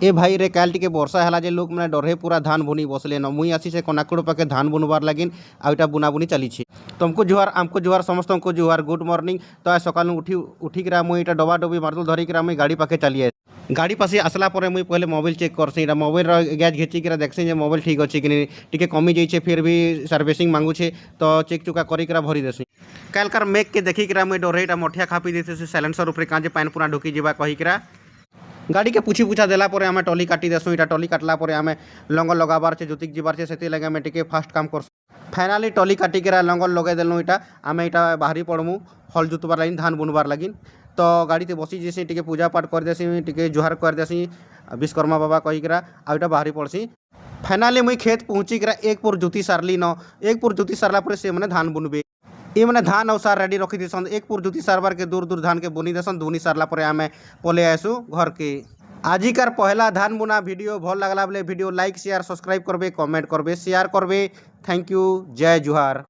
ए भाई रे काल टिके वर्षा हैला जे लोक मैंने डरे पूरा धान बुनी बसले न मुई आसी से कनाकुड़ पाके धान बुनबार लगिन आउटा बुना बुनी चली तुमको जुहार आमको जुहार समस्त को जुहार गुड मॉर्निंग तो आज सकाल उठिक मुई डबा डबी मार्दुल धरिक मुई गाड़ी पाखे चली आए गाड़ी पासे आसला पर मुई पहले मोबाइल चेक करसी मोबाइल गैज घिचिक देखसी मोबाइल ठीक अच्छे कि टिके कमी जाइए फिर भी सर्विसिंग मांगुछे तो चेक चुका करिक भरी देसी कालकार मेघ के देखिक मुई डरे मठिया खापी देसी साइलेंसर उपरे काजे पानी पूरा ढुकी जावा कहिकरा गाड़ी के पूछी पूछा देला पर आम टली काटी देसुँ इटा टली काटला पर आम लंगल लगाबार छे जुतिक जीवार छे से लगे आम टिके फास्ट काम कर फाइनाली टली काटिक लंगल लगे देलुँ इटा आम इटा बाहरी पड़मु हल जुतबार लगिन धान बुनबार लगिन तो गाड़ी ते बसी जेसी टिके पूजा पाठ कर देसी टिके जुहार कर देसी विश्वकर्मा बाबा कहिकरा आउटा बाहरी पड़सी फाइनाली मुई खेत पहुँचिक एक पुर जुती सारली न एक पुर जुती सारला पर से मैंने धान बुनबे ये मैंने धान और सार रेडी रखी देसन एक पुर जुती सारबार के दूर दूर धान के बुनी देसन दुनी सारला पर आम पले आसू घर के आजिकार पहला धान बुना वीडियो भल लगला बोले वीडियो लाइक शेयर सब्सक्राइब करबे कमेंट करबे शेयर करबे थैंक यू जय जुहार।